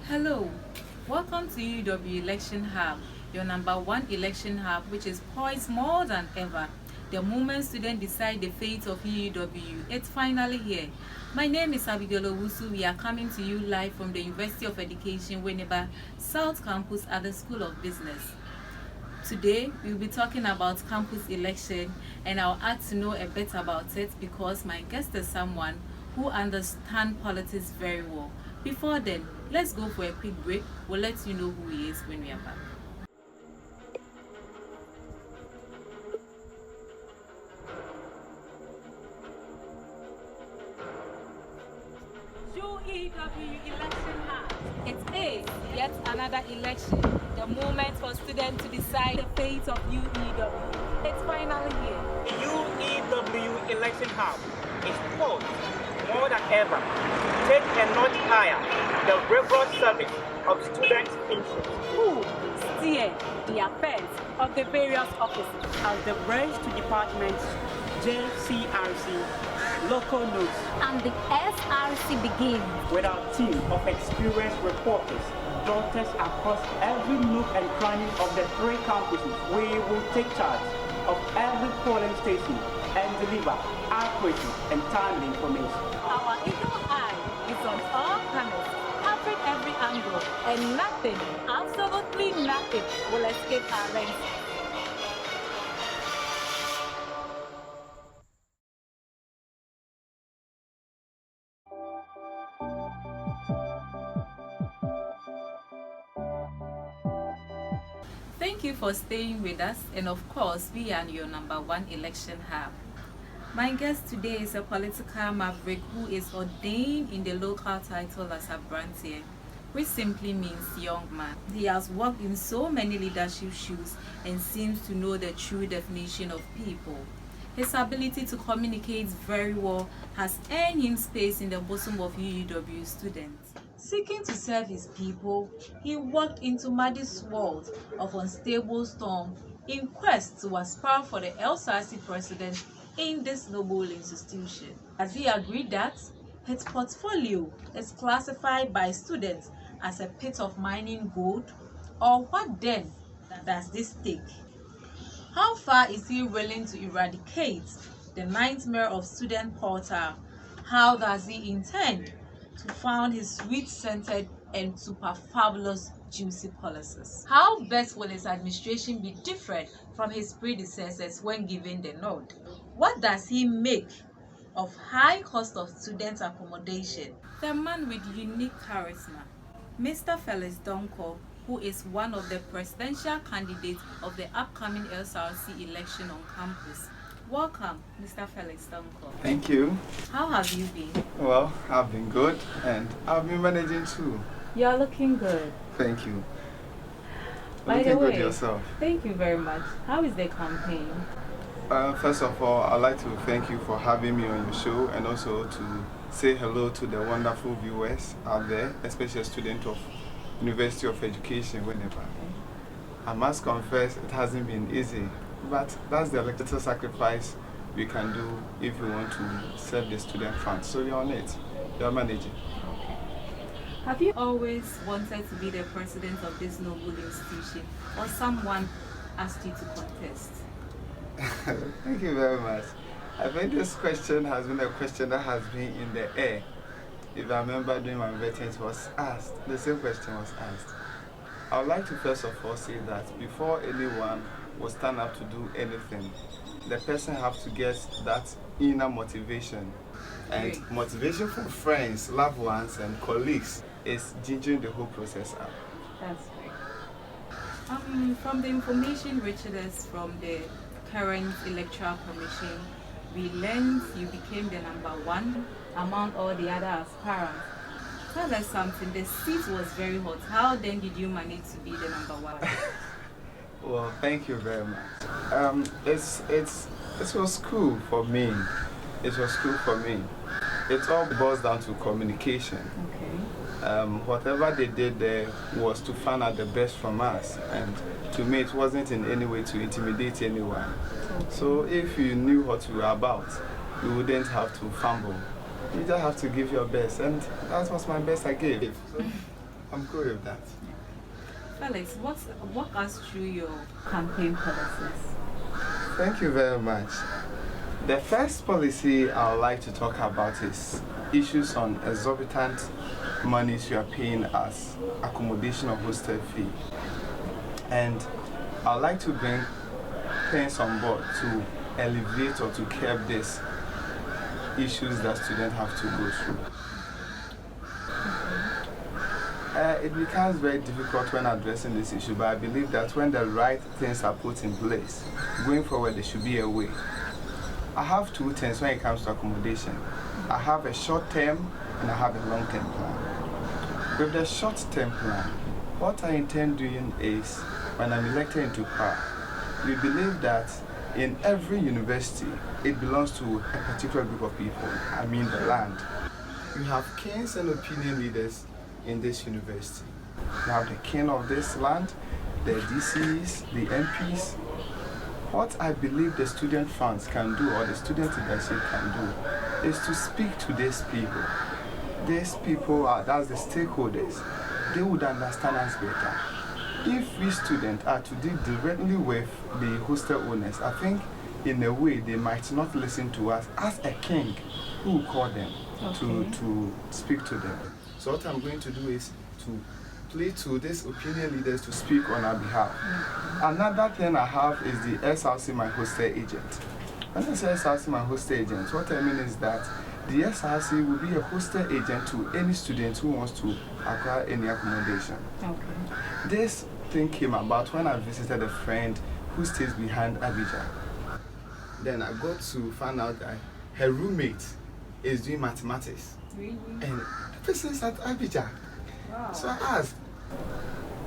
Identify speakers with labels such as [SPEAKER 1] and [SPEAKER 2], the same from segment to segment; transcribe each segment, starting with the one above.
[SPEAKER 1] Hello, welcome to UEW Election Hub, your #1 election hub, which is poised more than ever. The moment students decide the fate of UEW, it's finally here. My name is Abigail Owusu. We are coming to you live from the University of Education, Winneba, South Campus at the School of Business. Today, we'll be talking about campus election, and I'll add to know a bit about it because my guest is someone who understands politics very well. Before then, let's go for a quick break. We'll let you know who he is when we are back. UEW Election Hub. It is yet another election, the moment for students to decide the fate of UEW. It's finally here.
[SPEAKER 2] The UEW Election Hub is poised more than ever to take a notch higher the rigorous service of students' interests.
[SPEAKER 1] Who steer the affairs of the various offices
[SPEAKER 2] As the branch to departments, JCRC, local notes,
[SPEAKER 1] and the SRC begins.
[SPEAKER 2] with our team of experienced reporters, daughters across every nook and cranny of the 3 campuses. We will take charge of every polling station and deliver accurate and timely information.
[SPEAKER 1] Our eagle eye is on all corners, covering every angle, and nothing, absolutely nothing, will escape our ranks. Thank you for staying with us, and of course, we are your #1 election hub. My guest today is a political maverick who is ordained in the local title as Abrantie3, which simply means young man. He has worked in so many leadership shoes and seems to know the true definition of people. His ability to communicate very well has earned him space in the bosom of UEW students. Seeking to serve his people, he walked into Madi's world of unstable storm in quest to aspire for the SRC president in this noble institution. Has he agreed that his portfolio is classified by students as a pit of mining gold? Or what then does this take? How far is he willing to eradicate the nightmare of student portal? How does he intend to found his sweet-scented and super fabulous juicy policies? How best will his administration be different from his predecessors when given the nod? What does he make of high cost of student accommodation? The man with unique charisma, Mr. Felix Donkor, who is one of the presidential candidates of the upcoming SRC election on campus. Welcome, Mr. Felix Donkor.
[SPEAKER 3] Thank you.
[SPEAKER 1] How have you been?
[SPEAKER 3] Well, I've been good and I've been managing too.
[SPEAKER 1] You're looking good.
[SPEAKER 3] Thank you.
[SPEAKER 1] By the
[SPEAKER 3] Looking
[SPEAKER 1] way,
[SPEAKER 3] good yourself.
[SPEAKER 1] thank you very much. How is the campaign?
[SPEAKER 3] First of all, I'd like to thank you for having me on your show and also to say hello to the wonderful viewers out there, especially students of University of Education, Winneba. I must confess it hasn't been easy, but that's the little sacrifice we can do if we want to serve the student fund. So you're on it. You're managing.
[SPEAKER 1] Okay. Have you always wanted to be the president of this noble institution, or someone asked you to contest?
[SPEAKER 3] Thank you very much. I think this question has been a question that has been in the air. If I remember during my vetting, it was asked, the same question was asked. I would like to first of all say that before anyone will stand up to do anything, the person has to get that inner motivation. And
[SPEAKER 1] Great.
[SPEAKER 3] motivation from friends, loved ones, and colleagues is gingering the whole process up.
[SPEAKER 1] That's great. From the information reached us from the current electoral commission, we learned you became the #1 among all the other aspirants. Tell us something. The seat was very hot. How then did you manage to be the #1?
[SPEAKER 3] Well, thank you very much. It was cool for me. It was cool for me. It all boils down to communication.
[SPEAKER 1] Okay.
[SPEAKER 3] Whatever they did there was to find out the best from us, and to me it wasn't in any way to intimidate anyone.
[SPEAKER 1] Okay.
[SPEAKER 3] So if you knew what you were about, you wouldn't have to fumble. You just have to give your best, and that was my best I gave. So I'm good with that.
[SPEAKER 1] Felix, walk us through your campaign policies.
[SPEAKER 3] Thank you very much. The first policy I would like to talk about is issues on exorbitant monies you are paying as accommodation or hostel fee. And I would like to bring things on board to alleviate or to curb these issues that students have to go through. It becomes very difficult when addressing this issue, but I believe that when the right things are put in place, going forward there should be a way. I have two things when it comes to accommodation. I have a short-term and I have a long-term plan. With the short-term plan, what I intend doing is, when I'm elected into power, we believe that in every university, it belongs to a particular group of people, I mean the land. You have kings and opinion leaders in this university. You have the king of this land, the DCs, the MPs. What I believe the student funds can do, or the student leadership can do, is to speak to these people. These people that's the stakeholders. They would understand us better. If we students are to deal directly with the hostel owners, I think in a way they might not listen to us as a king who will call them to speak to them. So what I'm going to do is to plead to these opinion leaders to speak on our behalf. Another thing I have is the SRC my hostel agent. When I say SRC my hostel agent, what I mean is that the SRC will be a hostel agent to any student who wants to acquire any accommodation. This thing came about when I visited a friend who stays behind Abidjan. Then I got to find out that her roommate is doing mathematics.
[SPEAKER 1] Really?
[SPEAKER 3] And the person is at Abidjan.
[SPEAKER 1] Wow.
[SPEAKER 3] So I asked,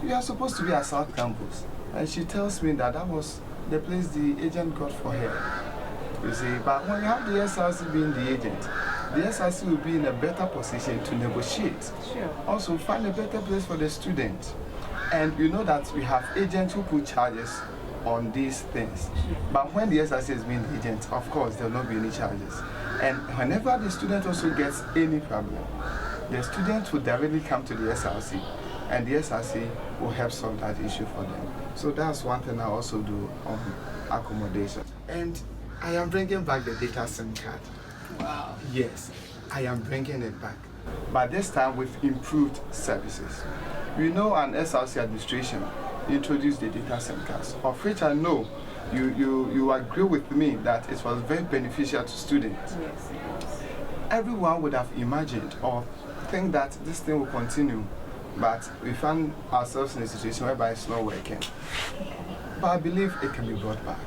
[SPEAKER 3] you are supposed to be at South Campus. And she tells me that that was the place the agent got for her. You see, but when you have the SRC being the agent, the SRC will be in a better position to negotiate.
[SPEAKER 1] Sure.
[SPEAKER 3] Also find a better place for the student. And you know that we have agents who put charges on these things. But when the SRC is being the agent, of course, there will not be any charges. And whenever the student also gets any problem, the student will directly come to the SRC, and the SRC will help solve that issue for them. So that's one thing I also do on accommodation. And I am bringing back the data SIM card.
[SPEAKER 1] Wow.
[SPEAKER 3] Yes, I am bringing it back. But this time with improved services. We know an SRC administration introduced the data SIM cards, of which I know you agree with me that it was very beneficial to students.
[SPEAKER 1] Yes, yes.
[SPEAKER 3] Everyone would have imagined or think that this thing will continue, but we found ourselves in a situation whereby it's not working. But I believe it can be brought back.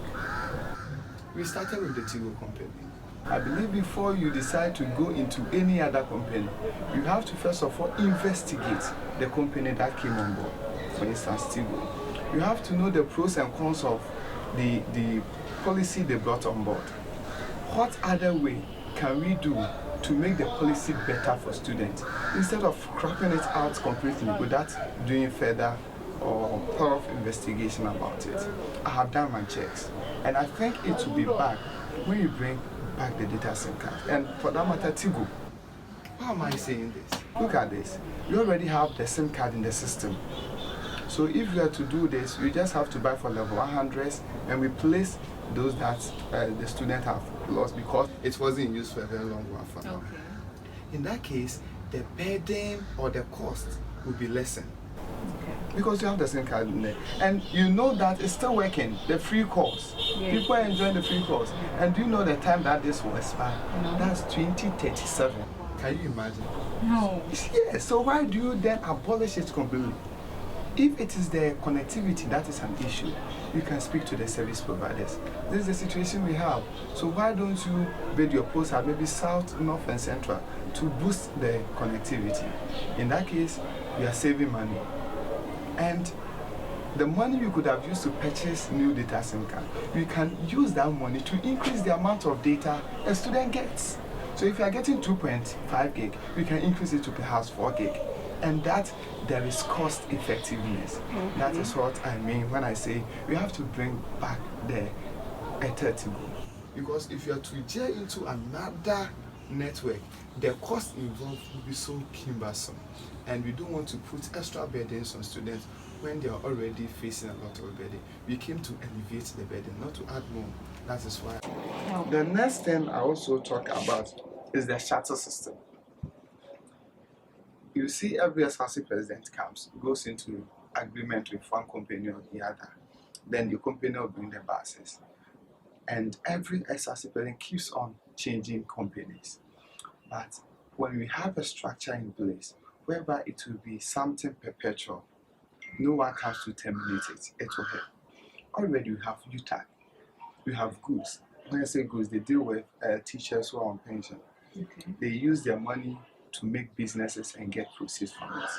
[SPEAKER 3] We started with the Tigo company. I believe before you decide to go into any other company, you have to first of all investigate the company that came on board. For instance, Tigo. You have to know the pros and cons of the policy they brought on board. What other way can we do to make the policy better for students instead of scrapping it out completely without doing further or thorough investigation about it? I have done my checks, and I think it will be back when you bring back the data SIM card. And for that matter, Tigo. How am I saying this? Look at this. You already have the SIM card in the system. So if you are to do this, you just have to buy for level 100s and replace those that the student have lost because it wasn't in use for a very long while for now.
[SPEAKER 1] Okay.
[SPEAKER 3] In that case, the burden or the cost will be lessened.
[SPEAKER 1] Okay.
[SPEAKER 3] Because you have the SIM card in there. And you know that it's still working, the free calls.
[SPEAKER 1] Yes.
[SPEAKER 3] People are enjoying the free calls. And do you know the time that this will expire?
[SPEAKER 1] No.
[SPEAKER 3] That's 2037. Can you imagine?
[SPEAKER 1] No.
[SPEAKER 3] Yes, so why do you then abolish it completely? If it is the connectivity that is an issue, you can speak to the service providers. This is the situation we have. So why don't you build your posts at maybe South, North and Central to boost the connectivity? In that case, you are saving money. And the money you could have used to purchase new data SIM card, you can use that money to increase the amount of data a student gets. So if you are getting 2.5 gig, you can increase it to perhaps 4 gig. And that there is cost effectiveness.
[SPEAKER 1] Okay.
[SPEAKER 3] That is what I mean when I say we have to bring back the Tigo. Because if you are to get into another network, the cost involved will be so cumbersome, and we don't want to put extra burdens on students when they are already facing a lot of burden. We came to alleviate the burden, not to add more. That is why. The next thing I also talk about is the shuttle system. You see, every SRC president goes into agreement with one company or the other. Then the company will bring the buses. And every SRC president keeps on changing companies. But when we have a structure in place whereby it will be something perpetual, no one comes to terminate it, it will help. Already we have UTAC, we have goods. When I say goods, they deal with teachers who are on pension. Okay. They use their money to make businesses and get proceeds from it.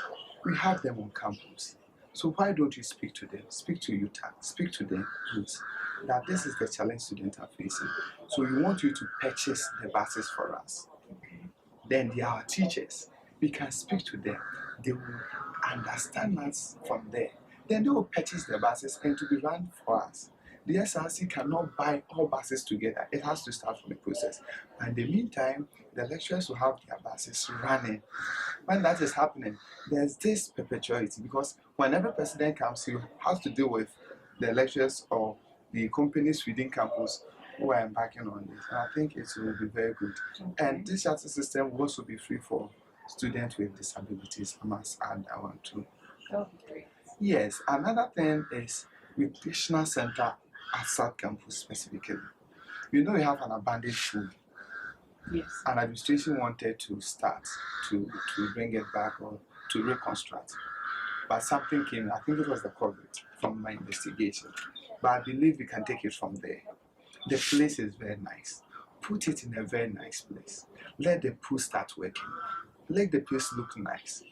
[SPEAKER 3] We have them on campus. So why don't you speak to them? Speak to UTAC, speak to them goods. That this is the challenge students are facing. So we want you to purchase the buses for us. Okay. Then they are our teachers. We can speak to them. They will understand us from there. Then they will purchase the buses and to be run for us. The SRC cannot buy all buses together. It has to start from the process. And in the meantime, the lecturers will have their buses running. When that is happening, there's this perpetuity, because whenever president comes, he has to deal with the lecturers or the companies within campus who are embarking on this. And I think it will be very good. Okay. And this shuttle system will also be free for students with disabilities. I must add that one too.
[SPEAKER 1] Oh, great.
[SPEAKER 3] Yes, another thing is recreational center at South Campus specifically. You know, we have an abandoned pool.
[SPEAKER 1] Yes.
[SPEAKER 3] An administration wanted to start to bring it back or to reconstruct. But something came, I think it was the COVID from my investigation. But I believe we can take it from there. The place is very nice. Put it in a very nice place. Let the pool start working. Let the place look nice.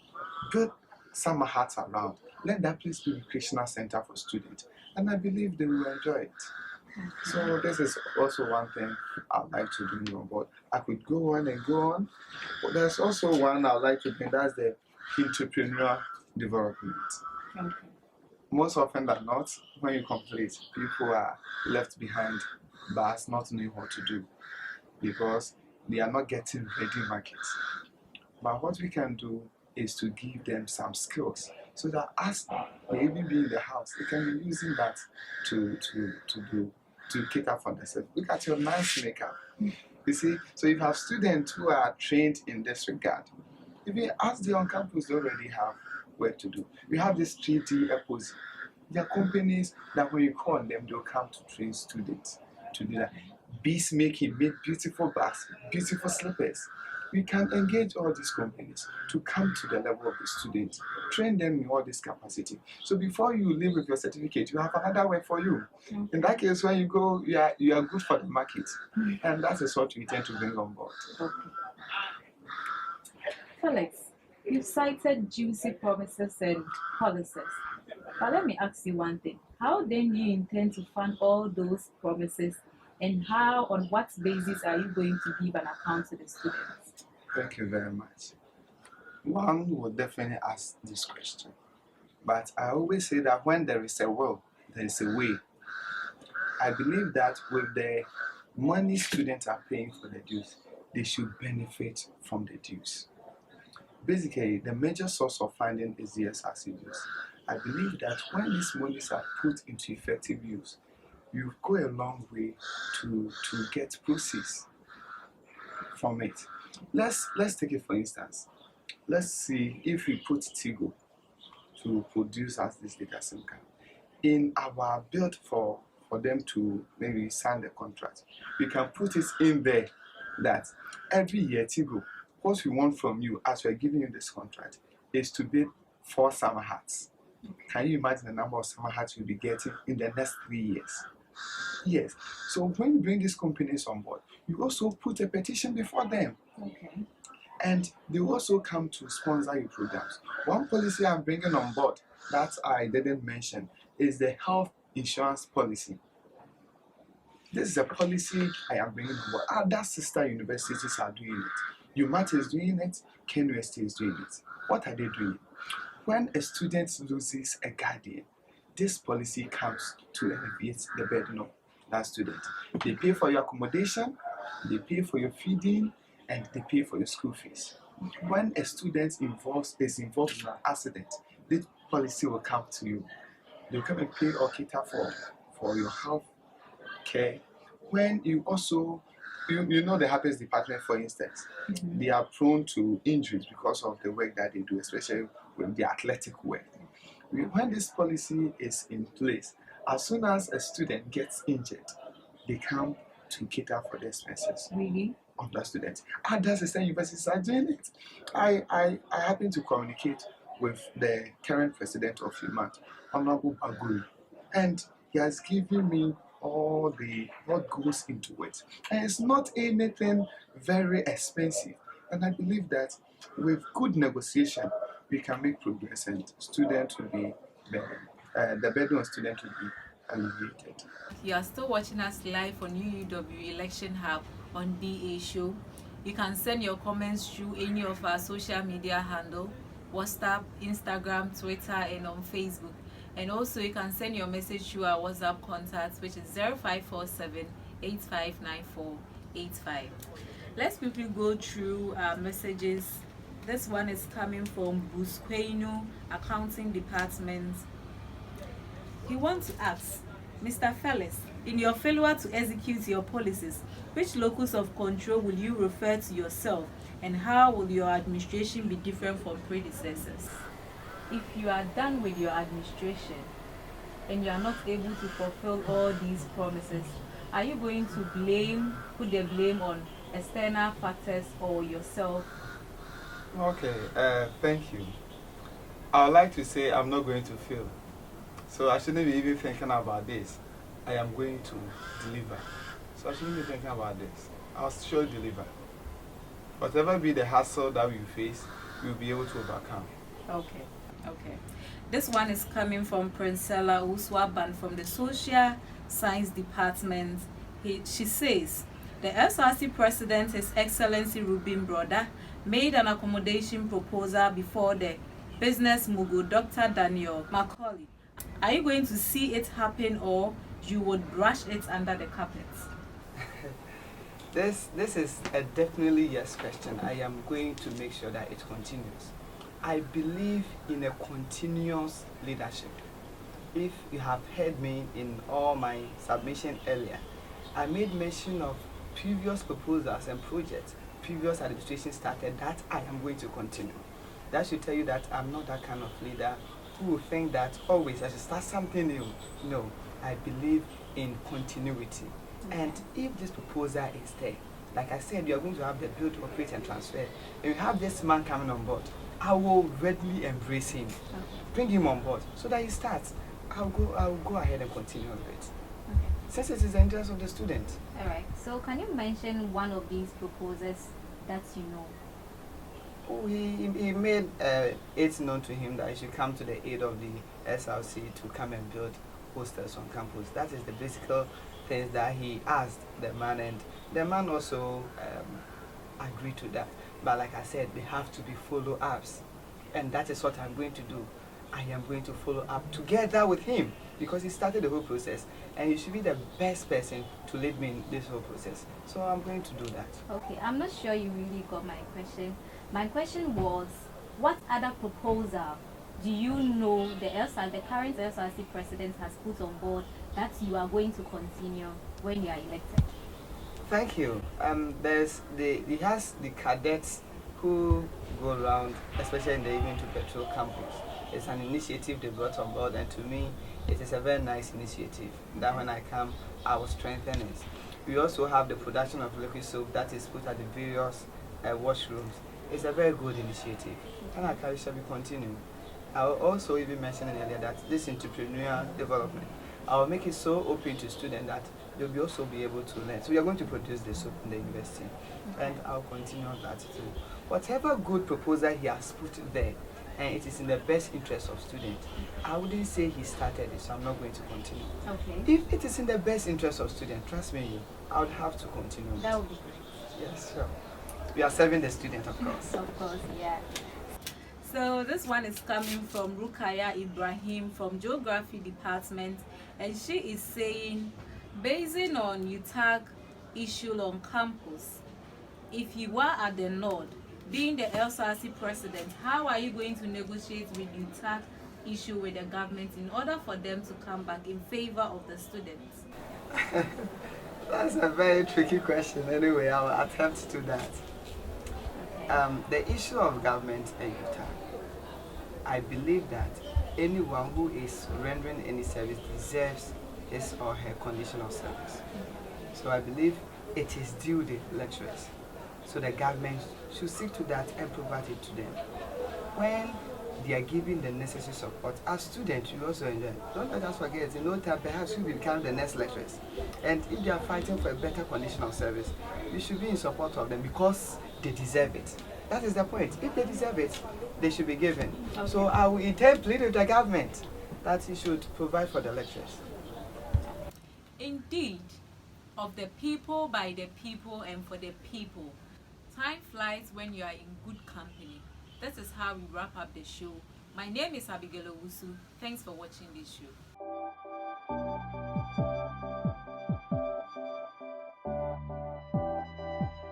[SPEAKER 3] Build summer huts around. Let that place be a recreational center for students. And I believe they will enjoy it. So this is also one thing I'd like to bring on board. I could go on and go on, but there's also one I'd like to bring, that's the entrepreneurial development. Okay. Most often than not, when you complete, people are left behind but not knowing what to do because they are not getting ready markets. But what we can do is to give them some skills so that as they even be in the house, they can be using that to cater for themselves. Look at your nice makeup. You see, so if you have students who are trained in this regard, even as they on campus, they already have work to do. We have this 3D Epoxy. There are companies that when you call on them, they'll come to train students to do that. Beads making, make beautiful bags, beautiful slippers. We can engage all these companies to come to the level of the students, train them in all this capacity. So before you leave with your certificate, you have another work for you. Okay. In that case, when you go, you are good for the market. And that is what we tend to bring on board.
[SPEAKER 1] Okay. Felix, you cited juicy promises and policies. But let me ask you one thing. How then do you intend to fund all those promises, and how, on what basis are you going to give an account to the students?
[SPEAKER 3] Thank you very much. One would definitely ask this question. But I always say that when there is a will, there is a way. I believe that with the money students are paying for the dues, they should benefit from the dues. Basically, the major source of funding is the SRC dues. I believe that when these monies are put into effective use, you go a long way to get proceeds from it. Let's take it for instance. Let's see if we put Tigo to produce us this data SIM card. In our build for them to maybe sign the contract, we can put it in there that every year Tigo, what we want from you as we're giving you this contract is to build 4 summer hats. Can you imagine the number of summer hats you'll be getting in the next 3 years? Yes. So when you bring these companies on board, you also put a petition before them. Okay. And they will also come to sponsor your programs. One policy I'm bringing on board that I didn't mention is the health insurance policy. This is a policy I am bringing on board. Other sister universities are doing it. UMAT is doing it. Kenwest State is doing it. What are they doing? When a student loses a guardian, this policy comes to alleviate the burden of that student. They pay for your accommodation, they pay for your feeding,
[SPEAKER 4] and they pay for your school fees. When a student is involved in an accident, this policy will come to you. They'll come and pay or cater for your health care. When you also, you know the happiness department, for instance, they are prone to injuries because of the work that they do, especially with the athletic work. When this policy is in place, as soon as a student gets injured, they come to cater for the expenses
[SPEAKER 1] Really?
[SPEAKER 4] of the student. Other system universities are doing it. I happen to communicate with the current president of UMAT, Honorable Baguri, and he has given me all the what goes into it. And it's not anything very expensive. And I believe that with good negotiation, we can make progress and students will be the burden on students will be alleviated.
[SPEAKER 1] You are still watching us live on UEW Election Hub on BA Show. You can send your comments through any of our social media handle, WhatsApp, Instagram, Twitter, and on Facebook. And also you can send your message through our WhatsApp contact, which is 0547 859485. Let's quickly go through our messages. This one is coming from Busqueno, Accounting Department. He wants to ask, Mr. Felix, in your failure to execute your policies, which locus of control will you refer to yourself, and how will your administration be different from predecessors? If you are done with your administration and you are not able to fulfill all these promises, are you going to put the blame on external factors or yourself?
[SPEAKER 3] Okay, thank you. I would like to say I'm not going to fail. So I shouldn't be even thinking about this. I am going to deliver. So I shouldn't be thinking about this. I'll sure deliver. Whatever be the hassle that we face, we'll be able to overcome.
[SPEAKER 1] Okay. This one is coming from Princella Uswaban from the Social Science Department. She says, the SRC President, His Excellency Rubin Broda, made an accommodation proposal before the business mogul Dr. Daniel Macaulay. Are you going to see it happen, or you would brush it under the carpet?
[SPEAKER 5] This is a definitely yes question. I am going to make sure that it continues. I believe in a continuous leadership. If you have heard me in all my submission earlier, I made mention of previous proposals and projects previous administration started that I am going to continue. That should tell you that I'm not that kind of leader who will think that always I should start something new. No, I believe in continuity. And if this proposal is there, like I said, you are going to have the build, operate, and transfer. And you have this man coming on board, I will readily embrace him, bring him on board, so that he starts. I'll go ahead and continue with it. Since it is the interest of the student.
[SPEAKER 6] All right. So can you mention one of these proposals that you know?
[SPEAKER 5] Oh, he made it known to him that he should come to the aid of the SRC to come and build hostels on campus. That is the basic things that he asked the man, and the man also agreed to that. But like I said, they have to be follow-ups, and that is what I'm going to do. I am going to follow up together with him because he started the whole process, and he should be the best person to lead me in this whole process. So I'm going to do that.
[SPEAKER 6] Okay, I'm not sure you really got my question. My question was, what other proposal do you know the current SRC president has put on board that you are going to continue when you are elected?
[SPEAKER 5] Thank you. He has the cadets who go around, especially in the evening, to patrol campus. It's an initiative they brought on board, and to me, it is a very nice initiative. That when I come, I will strengthen it. We also have the production of liquid soap that is put at the various washrooms. It's a very good initiative, and I shall be continuing. I will also even mention earlier that this entrepreneurial development, I will make it so open to students that they'll also be able to learn. So we are going to produce the soap in the university, and I'll continue on that too. Whatever good proposal he has put there, and it is in the best interest of students, I wouldn't say he started it, so I'm not going to continue.
[SPEAKER 6] Okay.
[SPEAKER 5] If it is in the best interest of students, trust me, I would have to continue.
[SPEAKER 6] That would be great.
[SPEAKER 5] Yes, sure. We are serving the student, of course.
[SPEAKER 6] Of course, yeah.
[SPEAKER 1] So this one is coming from Rukaya Ibrahim from Geography Department, and she is saying, based on UTAG issue on campus, if you are at the Nord, being the SRC president, how are you going to negotiate with UTAC issue with the government in order for them to come back in favor of the students?
[SPEAKER 5] That's a very tricky question. Anyway, I'll attempt to that. The issue of government and UTAC, I believe that anyone who is rendering any service deserves his or her condition of service. So I believe it is due the lecturers. So the government should seek to that and provide it to them. When they are giving the necessary support, as students, you also enjoy. Don't let us forget, in no time, perhaps you will become the next lecturers. And if they are fighting for a better condition of service, you should be in support of them because they deserve it. That is the point. If they deserve it, they should be given.
[SPEAKER 6] Okay.
[SPEAKER 5] So I will intend plead with the government that he should provide for the lecturers.
[SPEAKER 1] Indeed, of the people, by the people, and for the people. Time flies when you are in good company. This is how we wrap up the show. My name is Abigail Owusu. Thanks for watching this show.